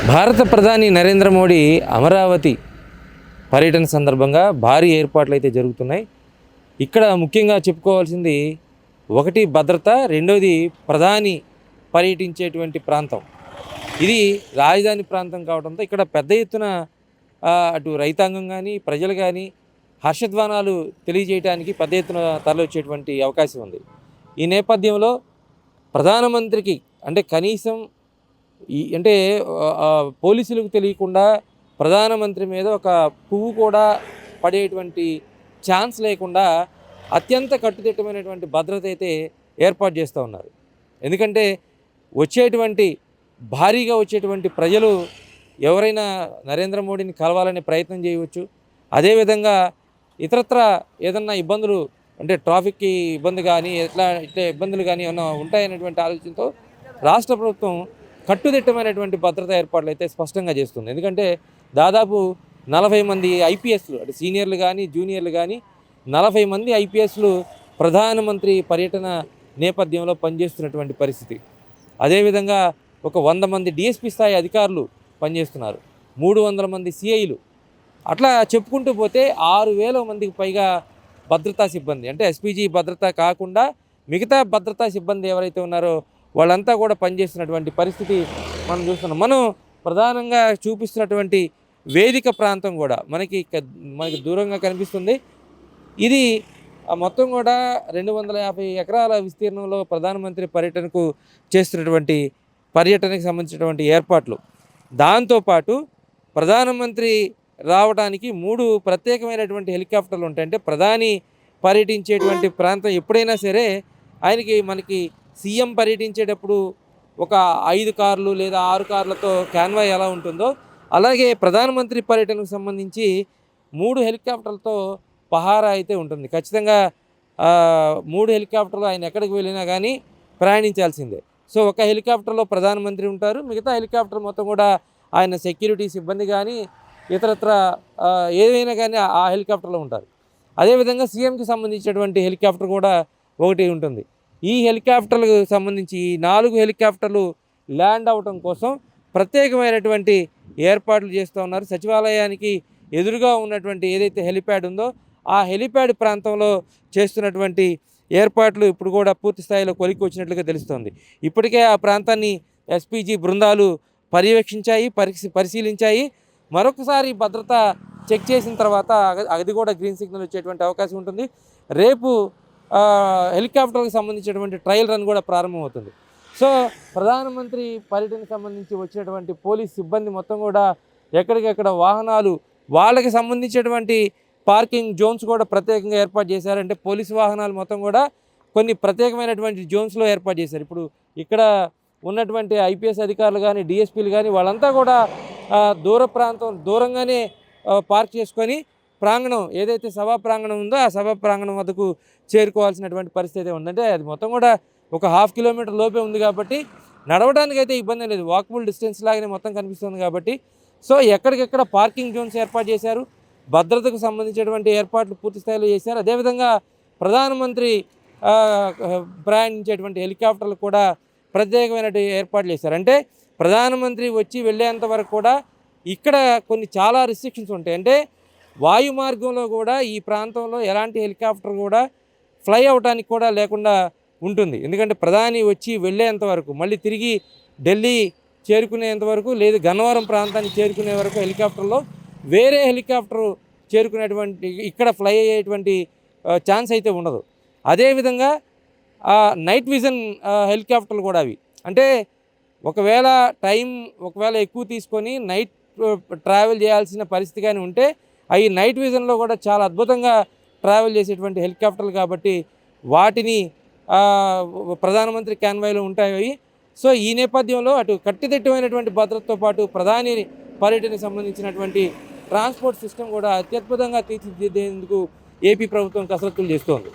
భారత ప్రధాని నరేంద్ర మోడీ అమరావతి పర్యటన సందర్భంగా భారీ ఏర్పాట్లు అయితే జరుగుతున్నాయి. ఇక్కడ ముఖ్యంగా చెప్పుకోవాల్సింది ఒకటి భద్రత, రెండోది ప్రధాని పర్యటించేటువంటి ప్రాంతం. ఇది రాజధాని ప్రాంతం కావడంతో ఇక్కడ పెద్ద ఎత్తున అటు రైతాంగం కానీ ప్రజలు కానీ హర్షధ్వానాలు తెలియజేయడానికి పెద్ద ఎత్తున తరలివచ్చేటువంటి అవకాశం ఉంది. ఈ నేపథ్యంలో ప్రధానమంత్రికి అంటే కనీసం అంటే పోలీసులకు తెలియకుండా ప్రధానమంత్రి మీద ఒక పువ్వు కూడా పడేటువంటి ఛాన్స్ లేకుండా అత్యంత కట్టుదిట్టమైనటువంటి భద్రత అయితే ఏర్పాటు చేస్తూ ఉన్నారు. ఎందుకంటే భారీగా వచ్చేటువంటి ప్రజలు ఎవరైనా నరేంద్ర మోడీని కలవాలనే ప్రయత్నం చేయవచ్చు. అదేవిధంగా ఇతరత్ర ఏదన్నా ఇబ్బందులు అంటే ట్రాఫిక్కి ఇబ్బంది కానీ ఇట్లా ఇబ్బందులు కానీ ఏమైనా ఉంటాయనేటువంటి ఆలోచనతో రాష్ట్ర ప్రభుత్వం కట్టుదిట్టమైనటువంటి భద్రతా ఏర్పాట్లు అయితే స్పష్టంగా చేస్తుంది. ఎందుకంటే దాదాపు 40 మంది ఐపీఎస్లు అంటే సీనియర్లు కానీ జూనియర్లు కానీ 40 మంది ఐపీఎస్లు ప్రధానమంత్రి పర్యటన నేపథ్యంలో పనిచేస్తున్నటువంటి పరిస్థితి. అదేవిధంగా ఒక 100 మంది డిఎస్పీ స్థాయి అధికారులు పనిచేస్తున్నారు, 300 మంది సిఐలు, అట్లా చెప్పుకుంటూ పోతే 6,000 మందికి పైగా భద్రతా సిబ్బంది అంటే ఎస్పీజీ భద్రత కాకుండా మిగతా భద్రతా సిబ్బంది ఎవరైతే ఉన్నారో వాళ్ళంతా కూడా పనిచేస్తున్నటువంటి పరిస్థితి మనం చూస్తున్నాం. మనం ప్రధానంగా చూపిస్తున్నటువంటి వేదిక ప్రాంతం కూడా మనకి దూరంగా కనిపిస్తుంది. ఇది మొత్తం కూడా 250 ఎకరాల విస్తీర్ణంలో ప్రధానమంత్రి పర్యటనకు సంబంధించినటువంటి ఏర్పాట్లు. దాంతోపాటు ప్రధానమంత్రి రావడానికి 3 ప్రత్యేకమైనటువంటి హెలికాప్టర్లు ఉంటాయి. అంటే ప్రధాని పర్యటించేటువంటి ప్రాంతం ఎప్పుడైనా సరే మనకి సీఎం పర్యటించేటప్పుడు ఒక 5 కార్లు లేదా 6 కార్లతో కాన్వాయ్ ఎలా ఉంటుందో అలాగే ప్రధానమంత్రి పర్యటనకు సంబంధించి 3 హెలికాప్టర్లతో పహారా అయితే ఉంటుంది. ఖచ్చితంగా 3 హెలికాప్టర్లు ఆయన ఎక్కడికి వెళ్ళినా కానీ ప్రయాణించాల్సిందే. సో ఒక హెలికాప్టర్లో ప్రధానమంత్రి ఉంటారు, మిగతా హెలికాప్టర్ మొత్తం కూడా ఆయన సెక్యూరిటీ సిబ్బంది కానీ ఇతరత్ర ఏదైనా కానీ ఆ హెలికాప్టర్లో ఉంటారు. అదేవిధంగా సీఎంకి సంబంధించినటువంటి హెలికాప్టర్ కూడా ఒకటి ఉంటుంది. ఈ హెలికాప్టర్లకు సంబంధించి 4 హెలికాప్టర్లు ల్యాండ్ అవటం కోసం ప్రత్యేకమైనటువంటి ఏర్పాట్లు చేస్తూ ఉన్నారు. సచివాలయానికి ఎదురుగా ఉన్నటువంటి ఏదైతే హెలిప్యాడ్ ఉందో ఆ హెలిప్యాడ్ ప్రాంతంలో చేస్తున్నటువంటి ఏర్పాట్లు ఇప్పుడు కూడా పూర్తి స్థాయిలో కొలిక్కి వచ్చినట్లుగా తెలుస్తోంది. ఇప్పటికే ఆ ప్రాంతాన్ని ఎస్పీజీ బృందాలు పర్యవేక్షించాయి, పరిశీలించాయి. మరొకసారి భద్రత చెక్ చేసిన తర్వాత అది కూడా గ్రీన్ సిగ్నల్ వచ్చేటువంటి అవకాశం ఉంటుంది. రేపు హెలికాప్టర్కి సంబంధించినటువంటి ట్రయల్ రన్ కూడా ప్రారంభమవుతుంది. సో ప్రధానమంత్రి పర్యటనకు సంబంధించి వచ్చినటువంటి పోలీస్ సిబ్బంది మొత్తం కూడా ఎక్కడికెక్కడ వాహనాలు వాళ్ళకి సంబంధించినటువంటి పార్కింగ్ జోన్స్ కూడా ప్రత్యేకంగా ఏర్పాటు చేశారు. అంటే పోలీసు వాహనాలు మొత్తం కూడా కొన్ని ప్రత్యేకమైనటువంటి జోన్స్లో ఏర్పాటు చేశారు. ఇప్పుడు ఇక్కడ ఉన్నటువంటి ఐపీఎస్ అధికారులు కానీ డిఎస్పీలు కానీ వాళ్ళంతా కూడా దూరంగానే పార్క్ చేసుకొని ప్రాంగణం ఏదైతే సభా ప్రాంగణం ఉందో ఆ సభా ప్రాంగణం వద్దకు చేరుకోవాల్సినటువంటి పరిస్థితి ఉందంటే అది మొత్తం కూడా ఒక 1/2 కిలోమీటర్ లోపే ఉంది కాబట్టి నడవడానికి అయితే ఇబ్బంది లేదు, వాకబుల్ డిస్టెన్స్ లాగానే మొత్తం కనిపిస్తుంది కాబట్టి. సో ఎక్కడికెక్కడ పార్కింగ్ జోన్స్ ఏర్పాటు చేశారు, భద్రతకు సంబంధించినటువంటి ఏర్పాట్లు పూర్తి స్థాయిలో చేశారు. అదేవిధంగా ప్రధానమంత్రి ప్రయాణించేటువంటి హెలికాప్టర్లు కూడా ప్రత్యేకమైనటువంటి ఏర్పాట్లు చేశారు. అంటే ప్రధానమంత్రి వచ్చి వెళ్ళేంత వరకు కూడా ఇక్కడ చాలా రిస్ట్రిక్షన్స్ ఉంటాయి. అంటే వాయు మార్గంలో కూడా ఈ ప్రాంతంలో ఎలాంటి హెలికాప్టర్ కూడా ఫ్లై అవడానికి కూడా లేకుండా ఉంటుంది. ఎందుకంటే ప్రధాని వచ్చి వెళ్ళేంత వరకు మళ్ళీ తిరిగి ఢిల్లీ చేరుకునేంత వరకు లేదు గన్నవరం ప్రాంతానికి చేరుకునే వరకు హెలికాప్టర్లో వేరే హెలికాప్టర్ చేరుకునేటువంటి ఇక్కడ ఫ్లై అయ్యేటువంటి ఛాన్స్ అయితే ఉండదు. అదేవిధంగా నైట్ విజన్ హెలికాప్టర్లు కూడా అవి అంటే ఒకవేళ ఎక్కువ తీసుకొని నైట్ ట్రావెల్ చేయాల్సిన పరిస్థితి కానీ ఉంటే అవి నైట్ విజన్లో కూడా చాలా అద్భుతంగా ట్రావెల్ చేసేటువంటి హెలికాప్టర్లు కాబట్టి వాటిని ప్రధానమంత్రి కాన్వాయ్లో ఉంటాయి. సో ఈ నేపథ్యంలో అటు కట్టుదిట్టమైనటువంటి భద్రతతో పాటు ప్రధాని పర్యటనకు సంబంధించినటువంటి ట్రాన్స్పోర్ట్ సిస్టమ్ కూడా అత్యద్భుతంగా తీర్చిదిద్దేందుకు ఏపీ ప్రభుత్వం కసరత్తులు చేస్తోంది.